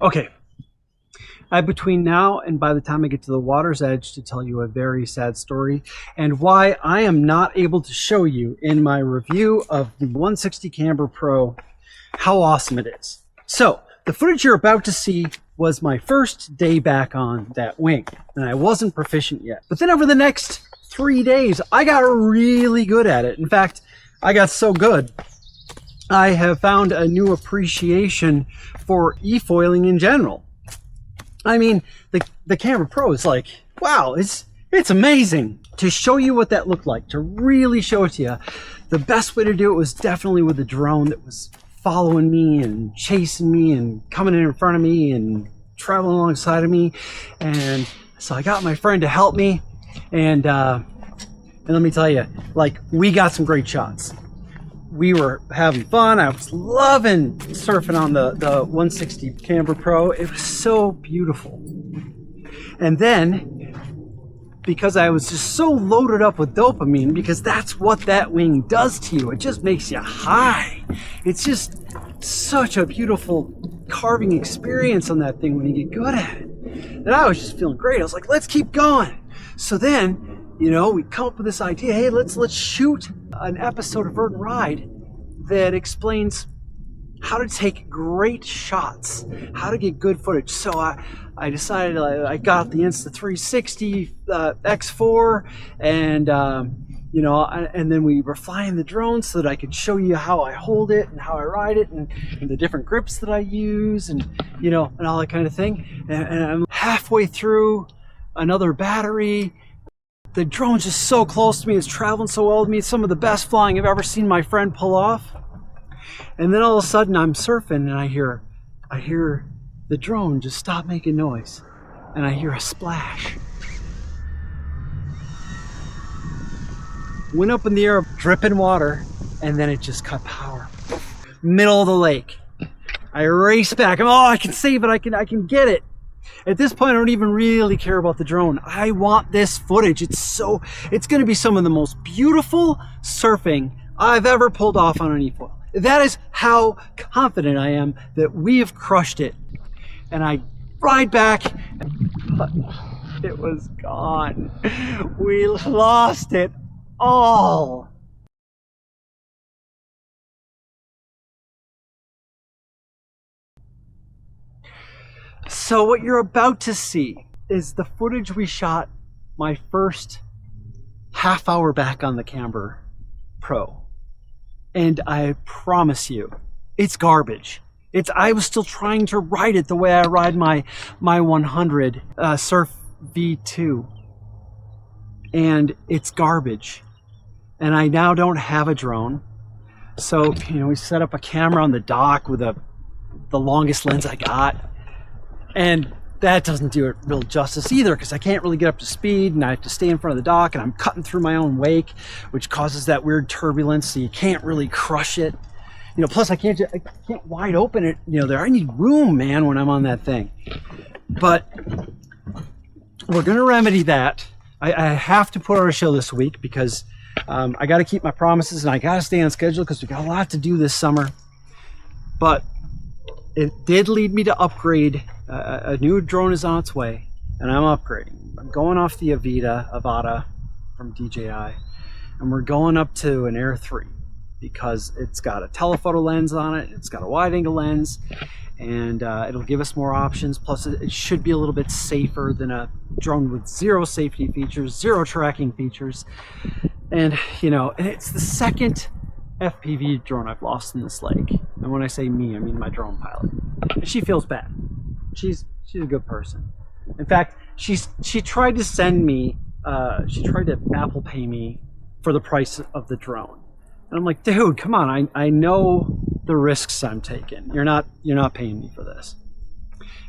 Okay, I have between now and by the time I get to the water's edge to tell you a very sad story and why I am not able to show you in my review of the 160 Camber Pro how awesome it is. So the footage you're about to see was my first day back on that wing, and I wasn't proficient yet. But then over the next 3 days, I got really good at it. In fact, I got so good, I have found a new appreciation for eFoiling in general. I mean, the Camber Pro is like, wow, it's amazing. To show you what that looked like, to really show it to you, the best way to do it was definitely with a drone that was following me and chasing me and coming in front of me and traveling alongside of me. And so I got my friend to help me, and let me tell you, like, we got some great shots. We were having fun. I was loving surfing on the 160 Camber Pro. It was so beautiful. And then, because I was just so loaded up with dopamine, because that's what that wing does to you. It just makes you high. It's just such a beautiful carving experience on that thing when you get good at it. And I was just feeling great. I was like, let's keep going. So then, you know, we come up with this idea, hey, let's shoot an episode of Verdant Ride that explains how to take great shots, how to get good footage. So I decided, I got the Insta360 X4, and you know, and then we were flying the drone so that I could show you how I hold it and how I ride it, and the different grips that I use, and you know, and all that kind of thing. And I'm halfway through another battery. The drone's just so close to me, it's traveling so well with me. It's some of the best flying I've ever seen my friend pull off. And then all of a sudden I'm surfing, and I hear the drone just stop making noise, and I hear a splash. Went up in the air, dripping water, and then it just cut power. Middle of the lake. I race back. I can save it, I can get it. At this point, I don't even really care about the drone. I want this footage. It's going to be some of the most beautiful surfing I've ever pulled off on an eFoil. That is how confident I am that we have crushed it. And I ride back, but it was gone. We lost it all. So what you're about to see is the footage we shot my first half hour back on the Camber Pro. And I promise you, it's garbage. I was still trying to ride it the way I ride my 100 Surf V2. And it's garbage. And I now don't have a drone. So, you know, we set up a camera on the dock with the longest lens I got. And that doesn't do it real justice either, because I can't really get up to speed, and I have to stay in front of the dock, and I'm cutting through my own wake, which causes that weird turbulence, so you can't really crush it. You know, plus I can't wide open it, you know, there. I need room, man, when I'm on that thing. But we're gonna remedy that. I have to put out a show this week because I gotta keep my promises, and I gotta stay on schedule because we got a lot to do this summer. But it did lead me to upgrade. A new drone is on its way, and I'm upgrading. I'm going off the Avata from DJI, and we're going up to an Air 3 because it's got a telephoto lens on it, it's got a wide angle lens, and it'll give us more options. Plus it should be a little bit safer than a drone with zero safety features, zero tracking features. And you know, and it's the second FPV drone I've lost in this lake. And when I say me, I mean my drone pilot. And she feels bad. She's a good person. In fact, she tried to send me, she tried to Apple Pay me for the price of the drone. And I'm like, dude, come on, I know the risks I'm taking. You're not paying me for this.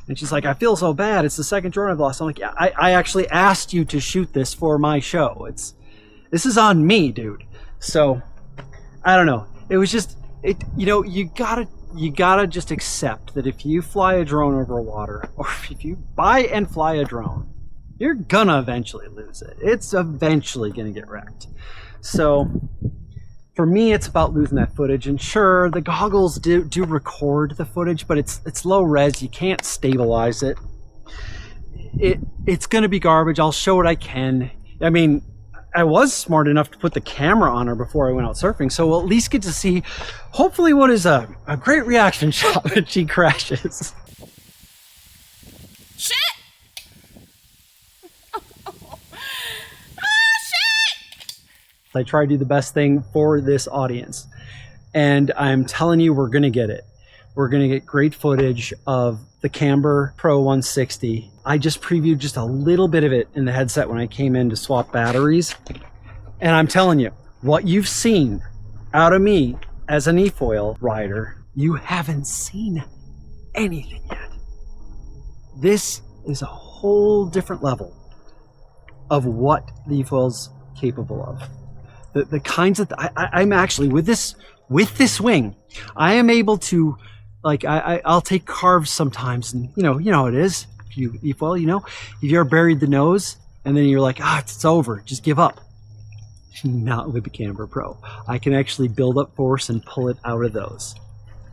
And she's like, I feel so bad. It's the second drone I've lost. I'm like, yeah, I actually asked you to shoot this for my show. This is on me, dude. So I don't know. It was just, you know, you gotta just accept that if you fly a drone over water, or if you buy and fly a drone, you're gonna eventually lose it. It's eventually gonna get wrecked. So For me, it's about losing that footage. And sure, the goggles do record the footage, but it's low res. You can't stabilize it. It's going to be garbage. I'll show what I can. I mean, I was smart enough to put the camera on her before I went out surfing, so we'll at least get to see, hopefully, what is a great reaction shot when she crashes. Shit! Shit! I try to do the best thing for this audience, and I'm telling you, we're going to get it. We're going to get great footage of the Camber Pro 160. I just previewed just a little bit of it in the headset when I came in to swap batteries. And I'm telling you, what you've seen out of me as an eFoil rider, you haven't seen anything yet. This is a whole different level of what the eFoil's capable of. The kinds of, I'm actually, with this wing, I am able to, like, I'll take carves sometimes, and you know how it is. If you eFoil, if you ever buried the nose and then you're like, it's over, just give up. Not with the Camber Pro. I can actually build up force and pull it out of those.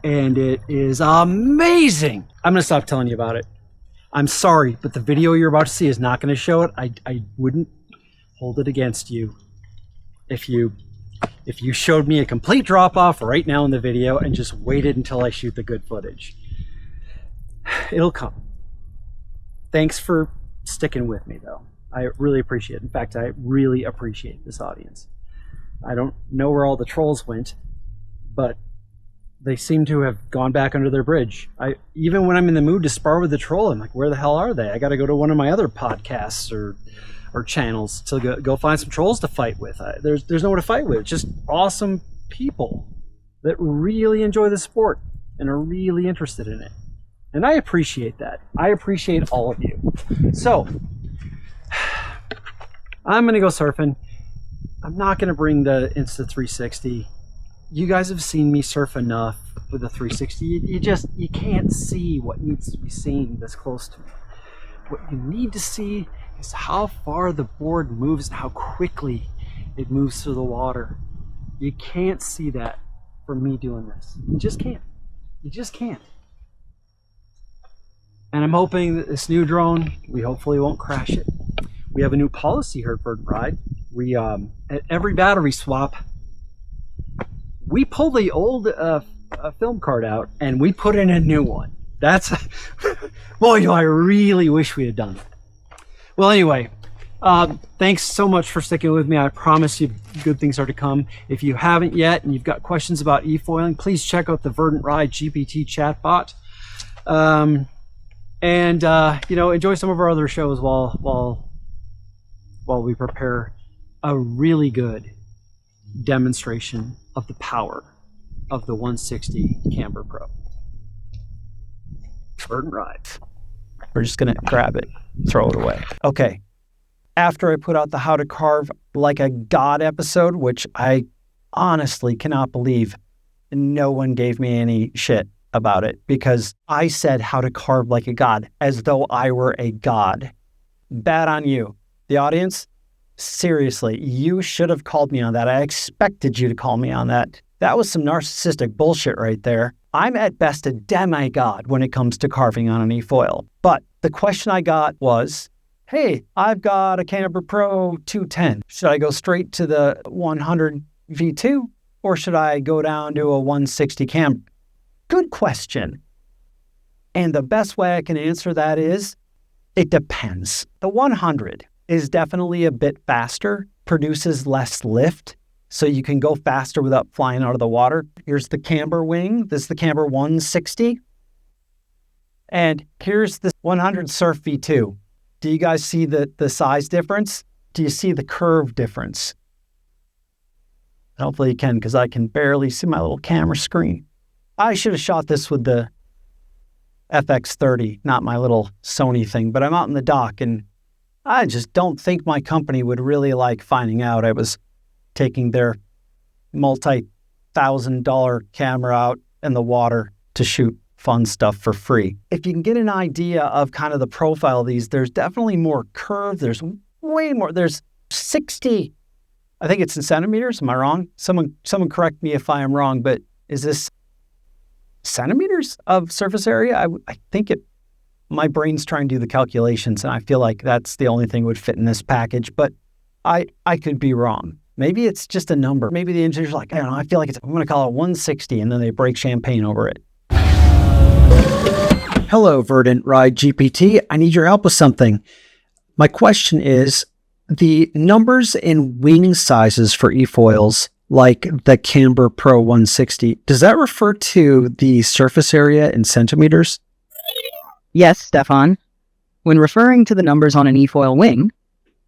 And it is amazing. I'm gonna stop telling you about it. I'm sorry, but the video you're about to see is not gonna show it. I wouldn't hold it against you if you showed me a complete drop-off right now in the video and just waited until I shoot the good footage. It'll come. Thanks for sticking with me, though. I really appreciate it. In fact, I really appreciate this audience. I don't know where all the trolls went, but they seem to have gone back under their bridge. Even when I'm in the mood to spar with the troll, I'm like, where the hell are they? I got to go to one of my other podcasts or channels to go find some trolls to fight with. There's nowhere to fight with. It's just awesome people that really enjoy the sport and are really interested in it. And I appreciate that. I appreciate all of you. So, I'm going to go surfing. I'm not going to bring the Insta360. You guys have seen me surf enough with the 360. You can't see what needs to be seen this close to me. What you need to see is how far the board moves and how quickly it moves through the water. You can't see that from me doing this. You just can't. You just can't. And I'm hoping that this new drone, we hopefully won't crash it. We have a new policy here at Verdant Ride. We, at every battery swap, we pull the old film card out and we put in a new one. That's, boy, do I really wish we had done that. Well, anyway, thanks so much for sticking with me. I promise you good things are to come. If you haven't yet and you've got questions about eFoiling, please check out the Verdant Ride GPT chatbot. Enjoy some of our other shows while we prepare a really good demonstration of the power of the 160 Camber Pro. Verdant Ride. We're just gonna grab it, throw it away. Okay. After I put out the How to Carve Like a God episode, which I honestly cannot believe no one gave me any shit about it, because I said how to carve like a god, as though I were a god. Bad on you. The audience, seriously, you should have called me on that. I expected you to call me on that. That was some narcissistic bullshit right there. I'm at best a demigod when it comes to carving on an eFoil. But the question I got was, hey, I've got a Camber Pro 210. Should I go straight to the 100 V2 or should I go down to a 160 Camber? Good question. And the best way I can answer that is, it depends. The 100 is definitely a bit faster, produces less lift, so you can go faster without flying out of the water. Here's the Camber Wing. This is the Camber 160. And here's the 100 Surf V2. Do you guys see the size difference? Do you see the curve difference? Hopefully you can, because I can barely see my little camera screen. I should have shot this with the FX30, not my little Sony thing, but I'm out in the dock and I just don't think my company would really like finding out I was taking their multi-$1,000 camera out in the water to shoot fun stuff for free. If you can get an idea of kind of the profile of these, there's definitely more curve. There's way more. There's 60 I think it's in centimeters. Am I wrong? Someone correct me if I am wrong, but is this centimeters of surface area? I think it, my brain's trying to do the calculations, and I feel like that's the only thing would fit in this package, but I could be wrong. Maybe it's just a number. Maybe the engineer's like, I don't know, I feel like I'm going to call it 160, and then they break champagne over it. Hello, Verdant Ride GPT. I need your help with something. My question is, the numbers in wing sizes for eFoils, like the Camber Pro 160, does that refer to the surface area in centimeters? Yes, Stephan. When referring to the numbers on an eFoil wing,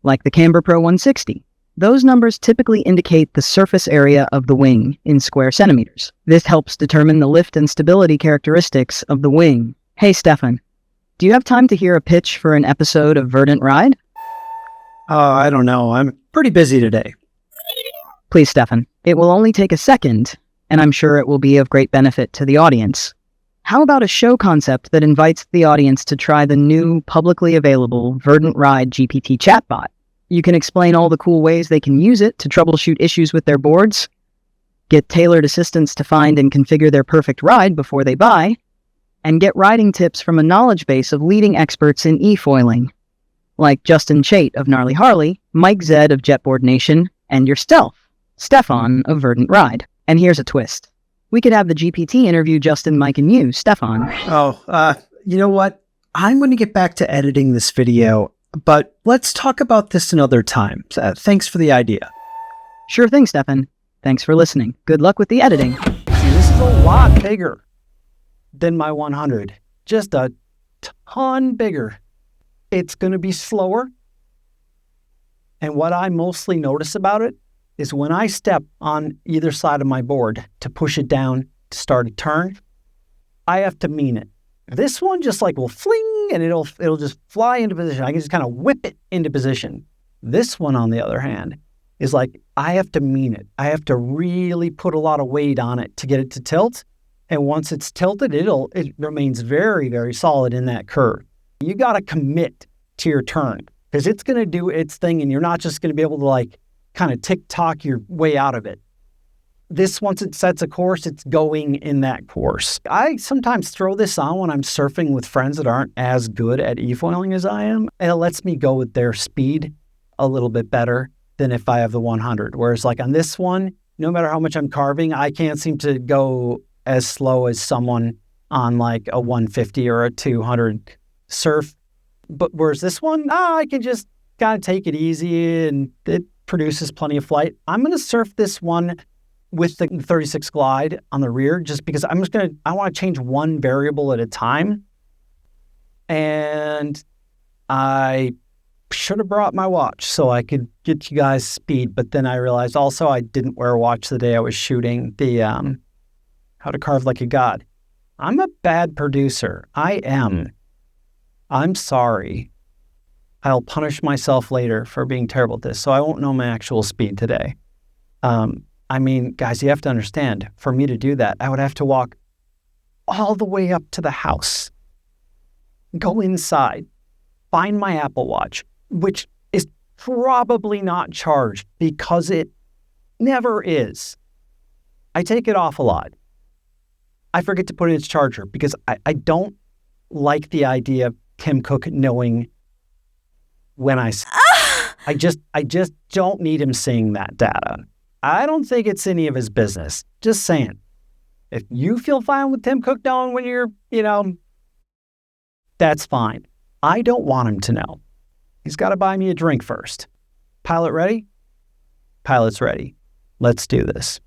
like the Camber Pro 160, those numbers typically indicate the surface area of the wing in square centimeters. This helps determine the lift and stability characteristics of the wing. Hey, Stephan, do you have time to hear a pitch for an episode of Verdant Ride? I don't know. I'm pretty busy today. Please, Stephan. It will only take a second, and I'm sure it will be of great benefit to the audience. How about a show concept that invites the audience to try the new, publicly available Verdant Ride GPT chatbot? You can explain all the cool ways they can use it to troubleshoot issues with their boards, get tailored assistance to find and configure their perfect ride before they buy, and get riding tips from a knowledge base of leading experts in eFoiling, like Justin Chait of Gnarly Harley, Mike Zed of Jetboard Nation, and yourself, Stephan of Verdant Ride. And here's a twist. We could have the GPT interview Justin, Mike, and you, Stephan. You know what? I'm going to get back to editing this video, but let's talk about this another time. Thanks for the idea. Sure thing, Stephan. Thanks for listening. Good luck with the editing. See, this is a lot bigger than my 100. Just a ton bigger. It's going to be slower. And what I mostly notice about it is when I step on either side of my board to push it down to start a turn, I have to mean it. This one just like will fling and it'll just fly into position. I can just kind of whip it into position. This one, on the other hand, is like I have to mean it. I have to really put a lot of weight on it to get it to tilt. And once it's tilted, it remains very, very solid in that curve. You got to commit to your turn because it's going to do its thing and you're not just going to be able to like kind of tick-tock your way out of it. This, once it sets a course, it's going in that course. I sometimes throw this on when I'm surfing with friends that aren't as good at eFoiling as I am, and it lets me go with their speed a little bit better than if I have the 100. Whereas like on this one, no matter how much I'm carving, I can't seem to go as slow as someone on like a 150 or a 200 surf. But whereas this one, I can just kind of take it easy and it produces plenty of flight. I'm going to surf this one with the 36 glide on the rear just because I want to change one variable at a time. And I should have brought my watch so I could get you guys speed. But then I realized also I didn't wear a watch the day I was shooting the How to Carve Like a God. I'm a bad producer. I am. I'm sorry. I'll punish myself later for being terrible at this, so I won't know my actual speed today. I mean, guys, you have to understand, for me to do that, I would have to walk all the way up to the house, go inside, find my Apple Watch, which is probably not charged because it never is. I take it off a lot. I forget to put in its charger because I don't like the idea of Tim Cook knowing when I just don't need him seeing that data. I don't think it's any of his business. Just saying. If you feel fine with Tim Cook knowing when you're, that's fine. I don't want him to know. He's got to buy me a drink first. Pilot ready? Pilot's ready. Let's do this.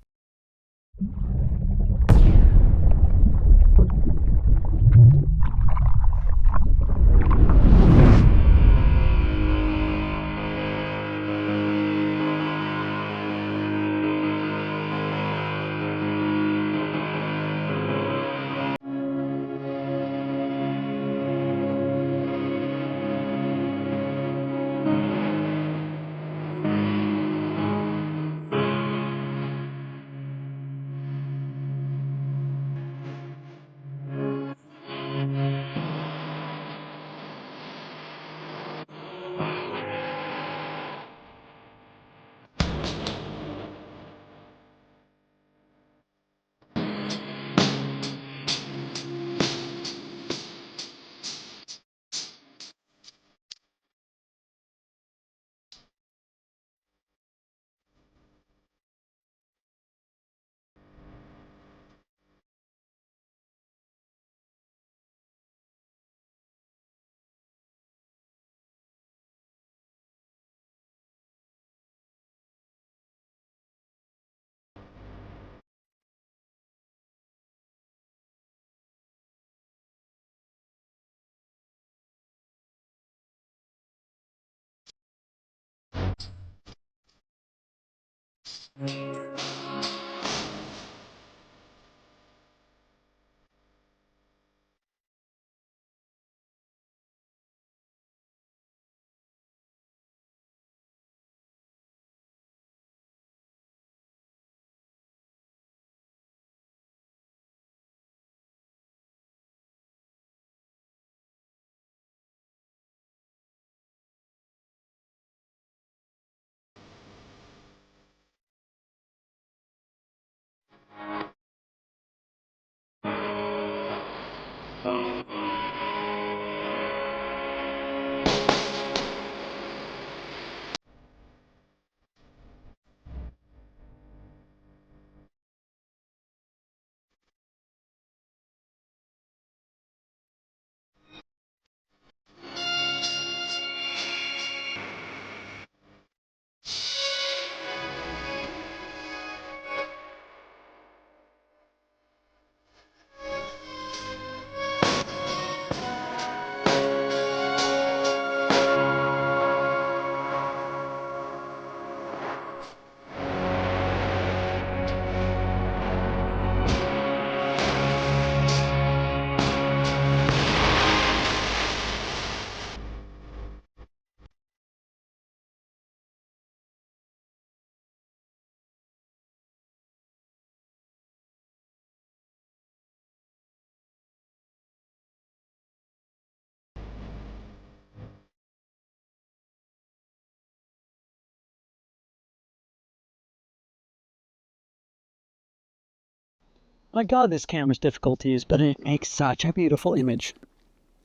My God, this camera's difficulties, but it makes such a beautiful image.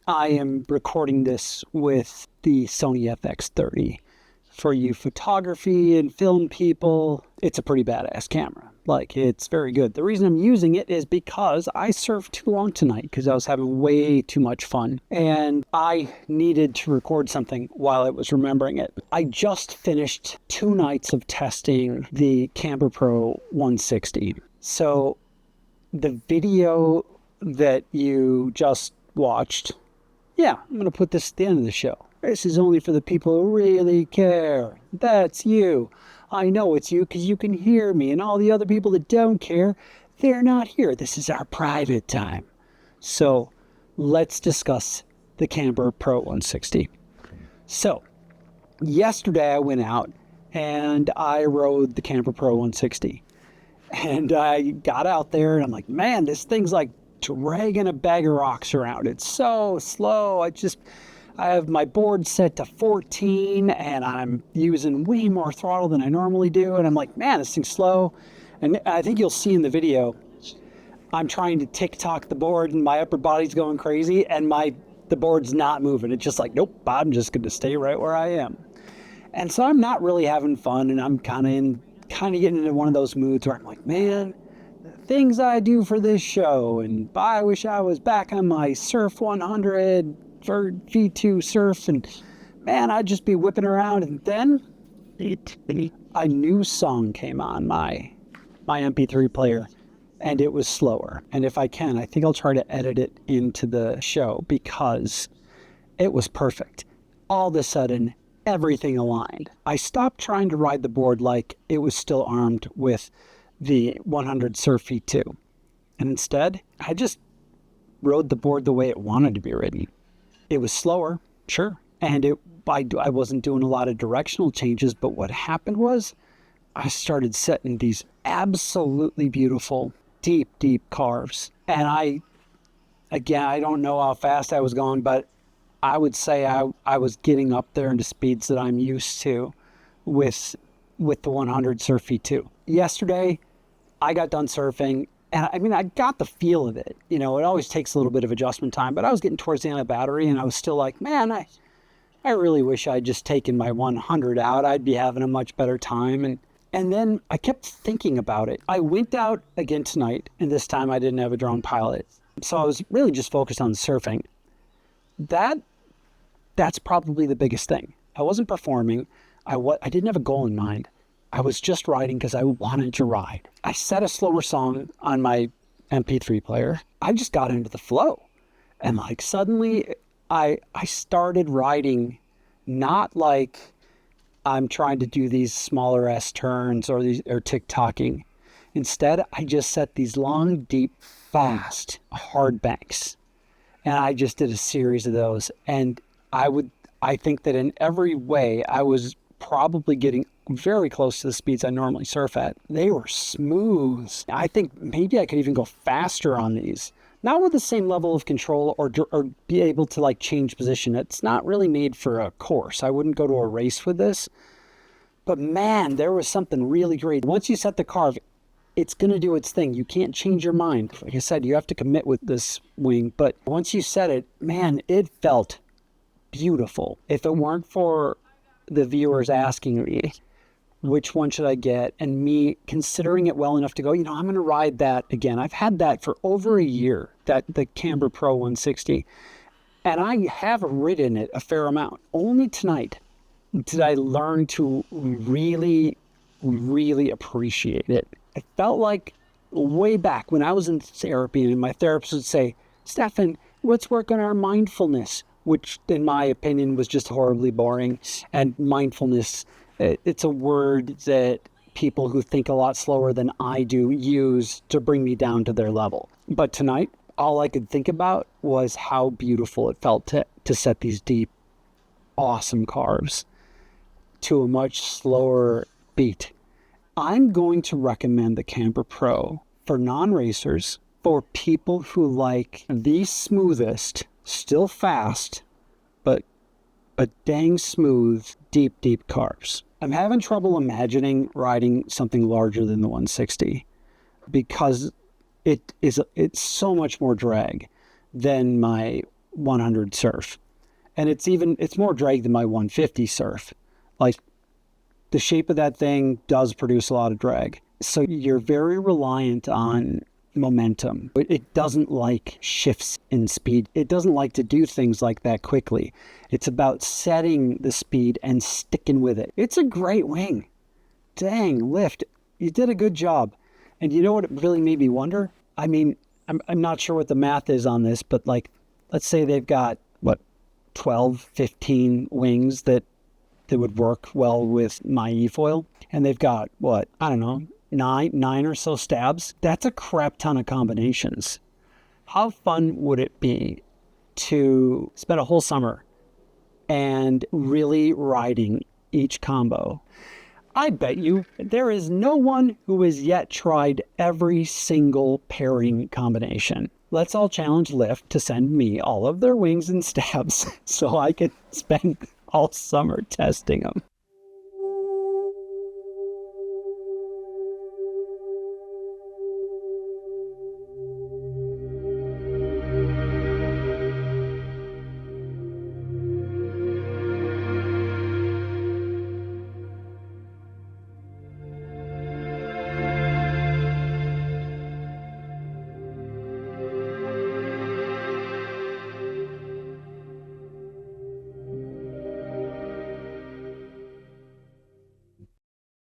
I am recording this with the Sony FX30. For you photography and film people, it's a pretty badass camera. Like, it's very good. The reason I'm using it is because I surfed too long tonight because I was having way too much fun. And I needed to record something while I was remembering it. I just finished 2 nights of testing the Camber Pro 160. So the video that you just watched, yeah, I'm going to put this at the end of the show. This is only for the people who really care. That's you. I know it's you because you can hear me, and all the other people that don't care, they're not here. This is our private time. So let's discuss the Camber Pro 160. So yesterday I went out and I rode the Camber Pro 160. And I got out there and I'm like, man, this thing's like dragging a bag of rocks around. It's so slow. I have my board set to 14 and I'm using way more throttle than I normally do. And I'm like, man, this thing's slow. And I think you'll see in the video, I'm trying to tick-tock the board and my upper body's going crazy and the board's not moving. It's just like, nope, I'm just going to stay right where I am. And so I'm not really having fun, and I'm kind of getting into one of those moods where I'm like, man, the things I do for this show, and I wish I was back on my Surf 100 for V2 surf, and man, I'd just be whipping around. And then a new song came on my MP3 player, and it was slower. And if I can, I think I'll try to edit it into the show because it was perfect. All of a sudden, everything aligned. I stopped trying to ride the board like it was still armed with the 100 Surf V2. And instead, I just rode the board the way it wanted to be ridden. It was slower, sure. And I wasn't doing a lot of directional changes, but what happened was I started setting these absolutely beautiful, deep, deep carves. And I don't know how fast I was going, but I would say I was getting up there into speeds that I'm used to with the 100 Surf V2. Yesterday, I got done surfing, and I mean, I got the feel of it. You know, it always takes a little bit of adjustment time, but I was getting towards the end of the battery, and I was still like, man, I really wish I'd just taken my 100 out. I'd be having a much better time. And then I kept thinking about it. I went out again tonight, and this time I didn't have a drone pilot. So I was really just focused on surfing. That's probably the biggest thing. I wasn't performing. I didn't have a goal in mind. I was just riding because I wanted to ride. I set a slower song on my MP3 player. I just got into the flow. And like suddenly I started riding not like I'm trying to do these smaller S turns or tick-tocking. Instead, I just set these long, deep, fast, hard banks. And I just did a series of those. And I think that in every way, I was probably getting very close to the speeds I normally surf at. They were smooth. I think maybe I could even go faster on these. Not with the same level of control or be able to like change position. It's not really made for a course. I wouldn't go to a race with this. But man, there was something really great. Once you set the carve, it's going to do its thing. You can't change your mind. Like I said, you have to commit with this wing. But once you set it, man, it felt beautiful. If it weren't for the viewers asking me, which one should I get? And me considering it well enough to go, I'm going to ride that again. I've had that for over a year, the Camber Pro 160. And I have ridden it a fair amount. Only tonight did I learn to really, really appreciate it. It felt like way back when I was in therapy and my therapist would say, Stephan, let's work on our mindfulness, which in my opinion was just horribly boring. And mindfulness, it's a word that people who think a lot slower than I do use to bring me down to their level. But tonight, all I could think about was how beautiful it felt to set these deep, awesome carves to a much slower beat. I'm going to recommend the Camber Pro for non-racers, for people who like the smoothest, still fast, but dang smooth, deep, deep carves. I'm having trouble imagining riding something larger than the 160 because it's so much more drag than my 100 surf. And it's more drag than my 150 surf. Like, the shape of that thing does produce a lot of drag. So you're very reliant on momentum. It doesn't like shifts in speed. It doesn't like to do things like that quickly. It's about setting the speed and sticking with it. It's a great wing. Dang, Lift, you did a good job. And you know what it really made me wonder? I mean, I'm not sure what the math is on this, but like, let's say they've got, 12, 15 wings that would work well with my eFoil. And they've got, I don't know, nine or so stabs. That's a crap ton of combinations. How fun would it be to spend a whole summer and really riding each combo? I bet you there is no one who has yet tried every single pairing combination. Let's all challenge Lift to send me all of their wings and stabs so I can spend all summer testing them.